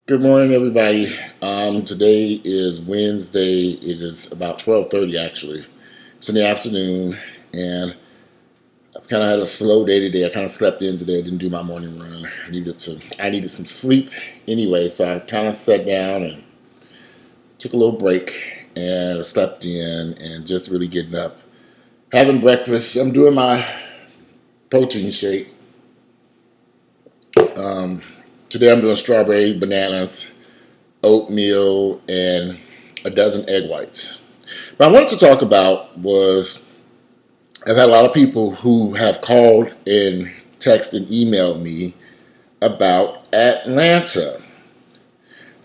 Good morning, everybody. Today is Wednesday. It is about 12:30 actually. It's in the afternoon, and I've kind of had a slow day today. I kind of slept in today. I didn't do my morning run. I needed some sleep anyway, so I kind of sat down and took a little break and slept in and just really getting up, having breakfast. I'm doing my protein shake. Um, Today I'm doing strawberry, bananas, oatmeal, and a dozen egg whites. What I wanted to talk about was I've had a lot of people who have called and texted and emailed me about Atlanta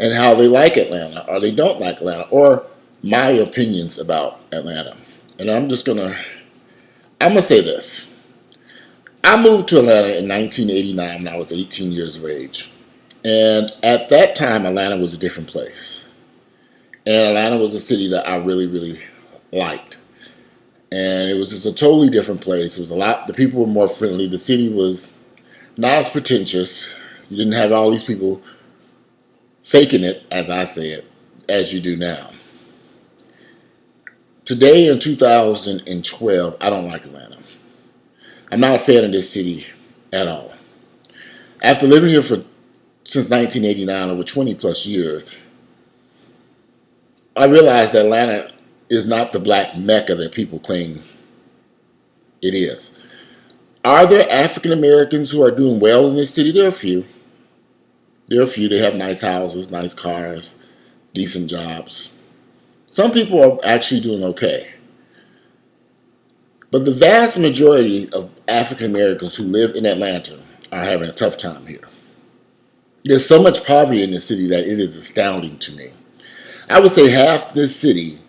and how they like Atlanta or they don't like Atlanta or my opinions about Atlanta. And I'm gonna say this. I moved to Atlanta in 1989 when I was 18 years of age. And at that time, Atlanta was a different place. And Atlanta was a city that I really, really liked. And it was just a totally different place. It was the people were more friendly. The city was not as pretentious. You didn't have all these people faking it, as I say it, as you do now. Today in 2012, I don't like Atlanta. I'm not a fan of this city at all. After living here since 1989, over 20 plus years, I realized that Atlanta is not the black Mecca that people claim it is. Are there African Americans who are doing well in this city? There are a few. There are a few. They have nice houses, nice cars, decent jobs. Some people are actually doing okay. But the vast majority of African Americans who live in Atlanta are having a tough time here. There's so much poverty in the city that it is astounding to me. I would say half this city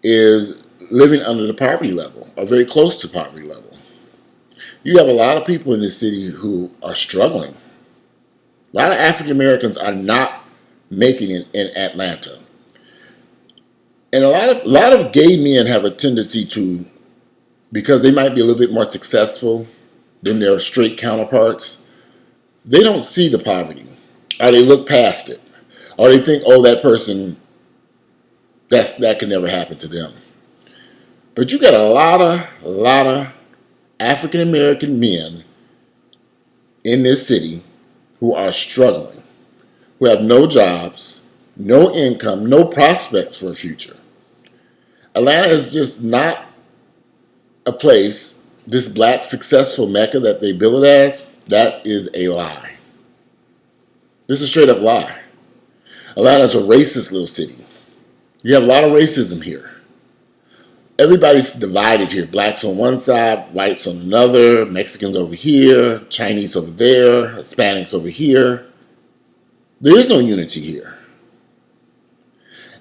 is living under the poverty level or very close to poverty level. You have a lot of people in this city who are struggling. A lot of African Americans are not making it in Atlanta. And a lot of gay men have a tendency to, because they might be a little bit more successful than their straight counterparts, they don't see the poverty, or they look past it, or they think, oh, that person, that can never happen to them. But you got a lot of African American men in this city who are struggling, who have no jobs, no income, no prospects for a future. Atlanta is just not a place, this black successful Mecca that they bill it as. That is a lie. This is a straight up lie. Atlanta is a racist little city. You have a lot of racism here. Everybody's divided here. Blacks on one side, whites on another, Mexicans over here, Chinese over there, Hispanics over here. There is no unity here.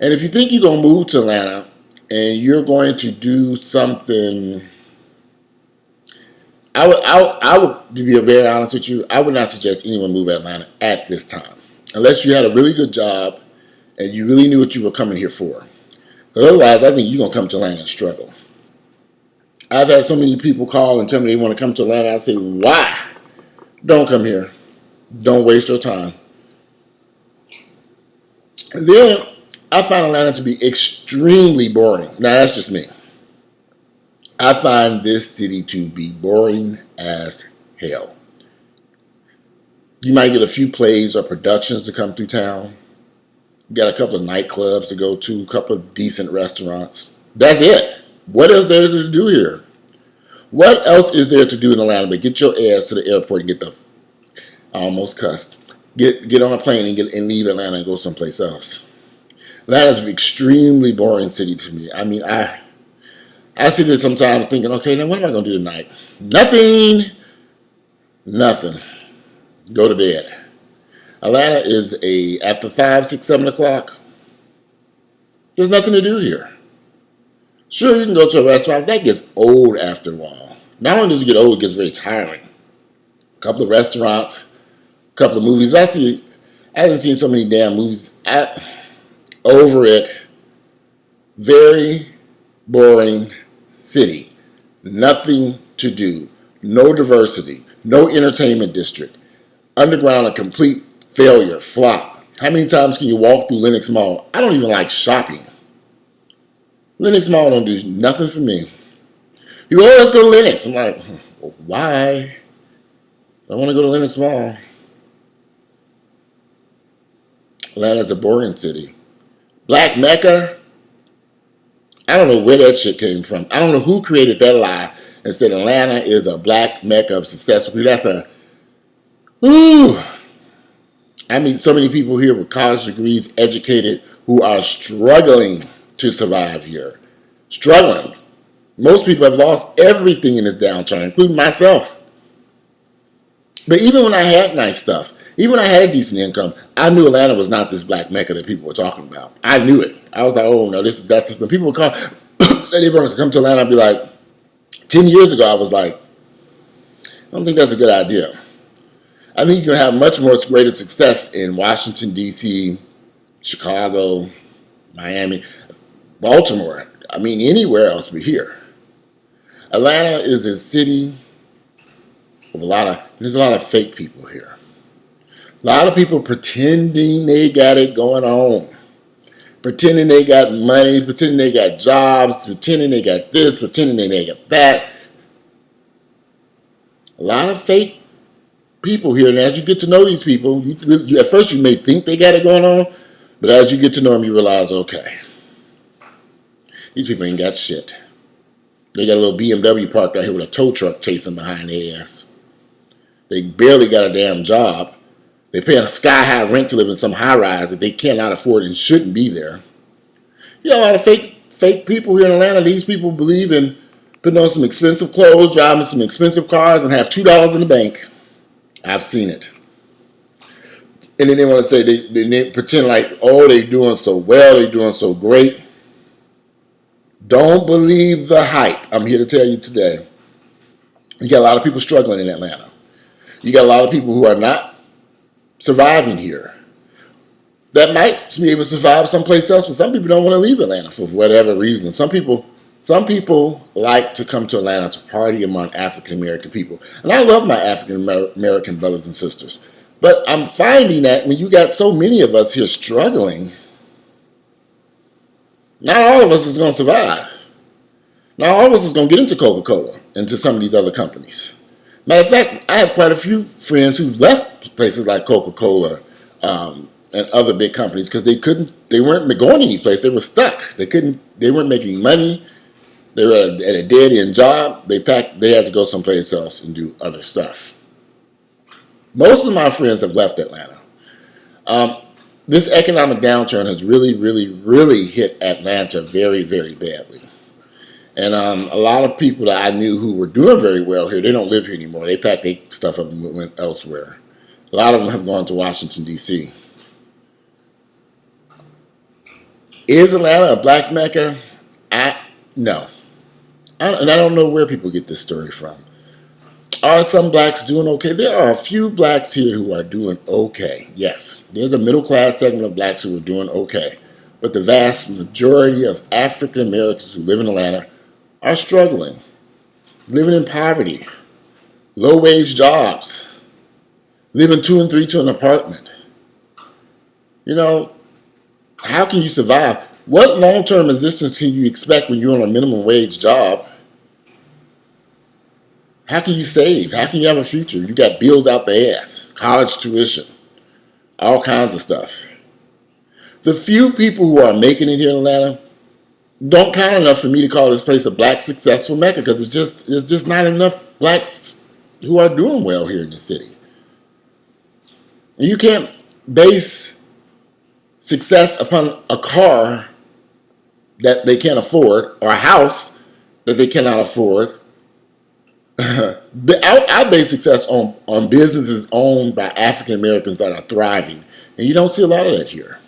And if you think you're going to move to Atlanta and you're going to do something, I would be very honest with you, I would not suggest anyone move to Atlanta at this time. Unless you had a really good job and you really knew what you were coming here for. But otherwise, I think you're going to come to Atlanta and struggle. I've had so many people call and tell me they want to come to Atlanta. I say, why? Don't come here. Don't waste your time. And then I find Atlanta to be extremely boring. Now, that's just me. I find this city to be boring as hell. You might get a few plays or productions to come through town. You got a couple of nightclubs to go to, a couple of decent restaurants. That's it. What else is there to do here? What else is there to do in Atlanta but get your ass to the airport and I almost cussed. Get on a plane and leave Atlanta and go someplace else. Atlanta's an extremely boring city to me. I mean, I sit there sometimes thinking, okay, now what am I going to do tonight? Nothing. Go to bed. Atlanta is after 5, 6, 7 o'clock, there's nothing to do here. Sure, you can go to a restaurant. That gets old after a while. Not only does it get old, it gets very tiring. A couple of restaurants, a couple of movies. I haven't seen so many damn movies. Over it. Very boring city. Nothing to do. No diversity. No entertainment district. Underground, a complete failure, flop. How many times can you walk through Lenox Mall? I don't even like shopping. Lenox Mall don't do nothing for me. People, oh, let's go to Lenox. I'm like, well, why? I want to go to Lenox Mall. Atlanta's a boring city. Black Mecca, I don't know where that shit came from. I don't know who created that lie and said Atlanta is a black Mecca of successful people. That's a, ooh. I meet so many people here with college degrees, educated, who are struggling to survive here. Struggling. Most people have lost everything in this downturn, including myself. But even when I had nice stuff, even when I had a decent income, I knew Atlanta was not this black Mecca that people were talking about. I knew it. I was like, oh no, that's when people would call, say they were to come to Atlanta, I'd be like, 10 years ago, I was like, I don't think that's a good idea. I think you can have much more greater success in Washington, D.C., Chicago, Miami, Baltimore. I mean, anywhere else but here. Atlanta is a city with there's a lot of fake people here. A lot of people pretending they got it going on. Pretending they got money, pretending they got jobs, pretending they got this, pretending they got that. A lot of fake people here, and as you get to know these people, you at first you may think they got it going on, but as you get to know them, you realize, okay, these people ain't got shit. They got a little BMW parked out here with a tow truck chasing behind their ass. They barely got a damn job. They're paying a sky-high rent to live in some high-rise that they cannot afford and shouldn't be there. You got a lot of fake people here in Atlanta. These people believe in putting on some expensive clothes, driving some expensive cars, and have $2 in the bank. I've seen it. And then they want to say, they pretend like, oh, they're doing so well, they're doing so great. Don't believe the hype. I'm here to tell you today. You got a lot of people struggling in Atlanta. You got a lot of people who are not surviving here. That might be able to survive someplace else, but some people don't want to leave Atlanta for whatever reason. Some people like to come to Atlanta to party among African American people. And I love my African American brothers and sisters. But I'm finding that when you got so many of us here struggling, not all of us is going to survive. Not all of us is going to get into Coca-Cola, into some of these other companies. Matter of fact, I have quite a few friends who've left places like Coca-Cola and other big companies because they weren't going any place. They were stuck. They weren't making any money. They were at a dead-end job. They had to go someplace else and do other stuff. Most of my friends have left Atlanta. This economic downturn has really, really, really hit Atlanta very, very badly. And a lot of people that I knew who were doing very well here, they don't live here anymore. They packed their stuff up and went elsewhere. A lot of them have gone to Washington, D.C. Is Atlanta a black Mecca? No. And I don't know where people get this story from. Are some blacks doing okay? There are a few blacks here who are doing okay. Yes, there's a middle class segment of blacks who are doing okay. But the vast majority of African Americans who live in Atlanta are struggling, living in poverty, low wage jobs, living 2 and 3 to an apartment. You know, how can you survive? What long-term existence can you expect when you're on a minimum wage job? How can you save? How can you have a future? You got bills out the ass, college tuition, all kinds of stuff. The few people who are making it here in Atlanta don't count enough for me to call this place a black successful Mecca because there's just not enough blacks who are doing well here in the city. You can't base success upon a car that they can't afford or a house that they cannot afford. I base success on businesses owned by African Americans that are thriving. And you don't see a lot of that here.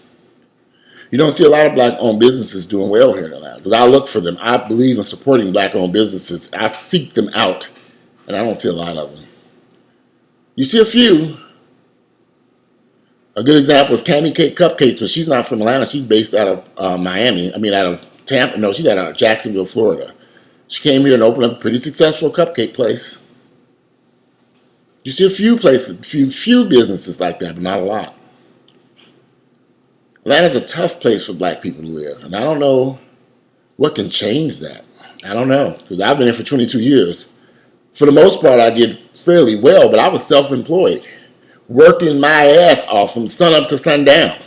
You don't see a lot of black-owned businesses doing well here in Atlanta. Because I look for them. I believe in supporting black-owned businesses. I seek them out. And I don't see a lot of them. You see a few. A good example is Cammy Cake Cupcakes, but she's not from Atlanta. She's based out of Miami. Out of Tampa. No, she's out of Jacksonville, Florida. She came here and opened up a pretty successful cupcake place. You see a few places, few businesses like that, but not a lot. Atlanta's a tough place for black people to live, and I don't know what can change that. I don't know, because I've been here for 22 years. For the most part, I did fairly well, but I was self-employed, working my ass off from sun up to sundown.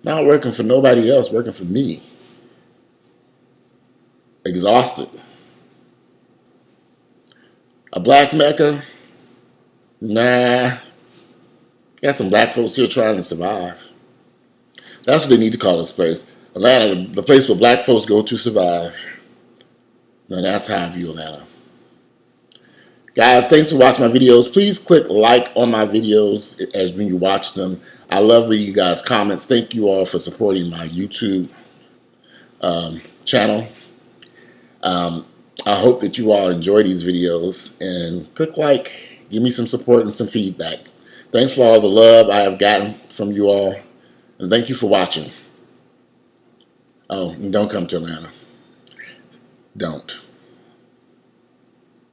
Not working for nobody else, working for me. Exhausted. A black Mecca? Nah. Got some black folks here trying to survive. That's what they need to call this place. Atlanta, the place where black folks go to survive. Now that's how I view Atlanta. Guys, thanks for watching my videos. Please click like on my videos as when you watch them. I love reading you guys' comments. Thank you all for supporting my YouTube channel. I hope that you all enjoy these videos, and click like, give me some support and some feedback. Thanks for all the love I have gotten from you all, and thank you for watching. Oh, and don't come to Atlanta. Don't.